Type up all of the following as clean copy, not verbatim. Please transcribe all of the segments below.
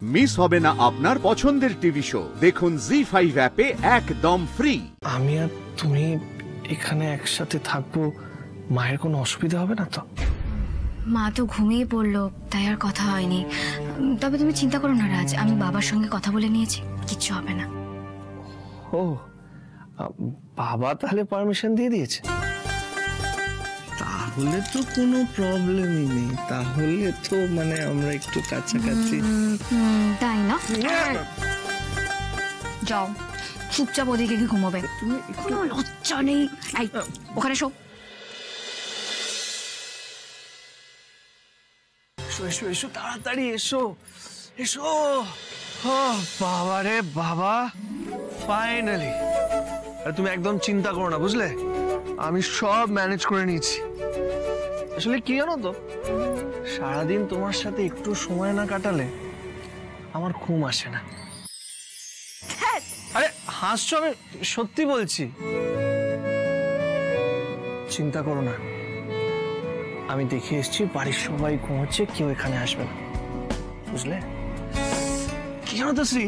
Miss হবে না আপনার পছন্দের টিভি শো। দেখুন জি5 অ্যাপে একদম ফ্রি। আমি আর তুমি এখানে একসাথে থাকবো, মায়ের কোনো অসুবিধা হবে না তো? মা তো ঘুমিয়ে পড়লো, তাই আর কথা হয়নি। তবে তুমি চিন্তা করো না রাজ, আমি বাবার সঙ্গে কথা বলে নিয়েছি, কিচ্ছু হবে না। ও বাবা তাহলে পারমিশন দিয়ে দিয়েছে? তাহলে তো কোনো প্রবলেমই নেই, তাহলে তো মানে আমরা একটু কাছাকাছি। তাই না? যাও চুপচাপ ওদিকে গিয়ে ঘুমোবে, কোনো লজ্জা নেই। ওখানে শো। এসো এসো এসো, তাড়াতাড়ি এসো এসো। বাবা রে বাবা, ফাইনালি। আর তুমি একদম চিন্তা করো না, বুঝলে, আমি সব ম্যানেজ করে নিয়েছি। আসলে কি জানো তো, সারাদিন তোমার সাথে একটু সময় না কাটালে আমার ঘুম আসে না। আরে হাসছো, আমি সত্যি বলছি। চিন্তা করো না, আমি দেখে এসেছি বাড়ির সবাই ঘুমোচ্ছে, কেউ এখানে আসবে না, বুঝলে। কি জানো তো শ্রী,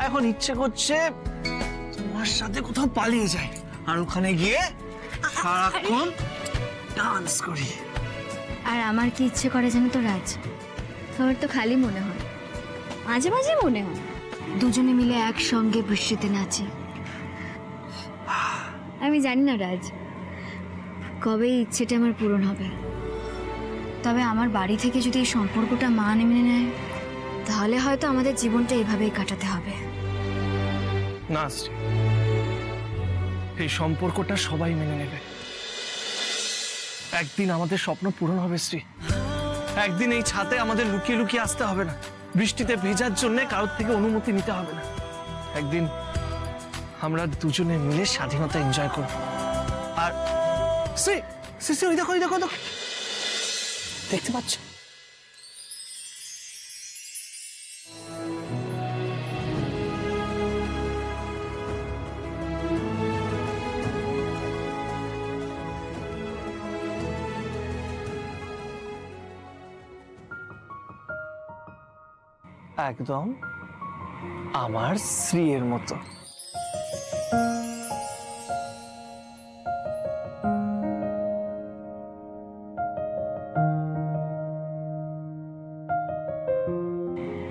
এখন ইচ্ছে করছে তোমার সাথে কোথাও পালিয়ে যাই আর ওখানে গিয়ে সারাক্ষণ ডান্স করি। আর আমার কি ইচ্ছে করে জানো তো রাজ, আমার তো খালি মনে হয়, মাঝে মাঝে মনে হয় দুজনে মিলে একসঙ্গে বৃষ্টিতে নাচি। আমি জানি না রাজ, কবে ইচ্ছেটা আমার পূরণ হবে। তবে আমার বাড়ি থেকে যদি এই সম্পর্কটা মা মেনে নেয়, তাহলে হয়তো আমাদের জীবনটা এভাবেই কাটাতে হবে। না শ্রী, এই সম্পর্কটা সবাই মেনে নেবে। একদিন আমাদের স্বপ্ন পূরণ হবে শ্রী। একদিন এই ছাদে আমাদের লুকিয়ে লুকিয়ে আসতে হবে না, বৃষ্টিতে ভেজার জন্য কারোর থেকে অনুমতি নিতে হবে না। একদিন আমরা দুজনে মিলে স্বাধীনতা এনজয় করব। আর শ্রী শ্রী শ্রী, ওই দেখো ওই দেখো, দেখতে পাচ্ছ? একদম আমার শ্রীয়ের মতো।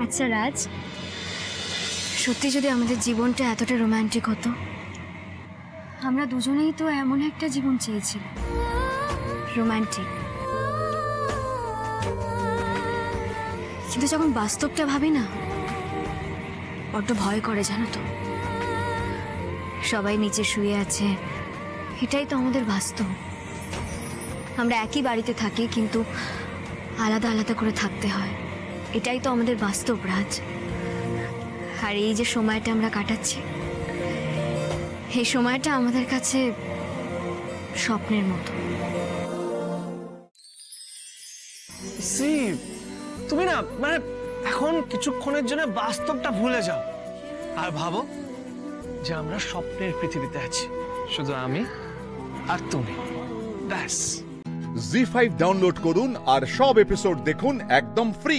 আচ্ছা রাজ, সত্যি যদি আমাদের জীবনটা এতটা রোমান্টিক হতো। আমরা দুজনেই তো এমন একটা জীবন চেয়েছিলাম, রোমান্টিক। কিন্তু যখন বাস্তবটা ভাবি না, বড্ড ভয় করে জানো তো। সবাই নিচে শুয়ে আছে, এটাই তো আমাদের বাস্তব। আমরা একই বাড়িতে থাকি, কিন্তু আলাদা আলাদা করে থাকতে হয়, এটাই তো আমাদের বাস্তব রাজ। আর এই যে সময়টা আমরা কাটাচ্ছি, এই সময়টা আমাদের কাছে স্বপ্নের মতো। তুমি না মানে এখন কিছুক্ষণের জন্য বাস্তবটা ভুলে যাও আর ভাবো যে আমরা স্বপ্নের পৃথিবীতে আছি, শুধু আমি আর তুমি, ব্যাস। জি5 ডাউনলোড করুন আর সব এপিসোড দেখুন একদম ফ্রি।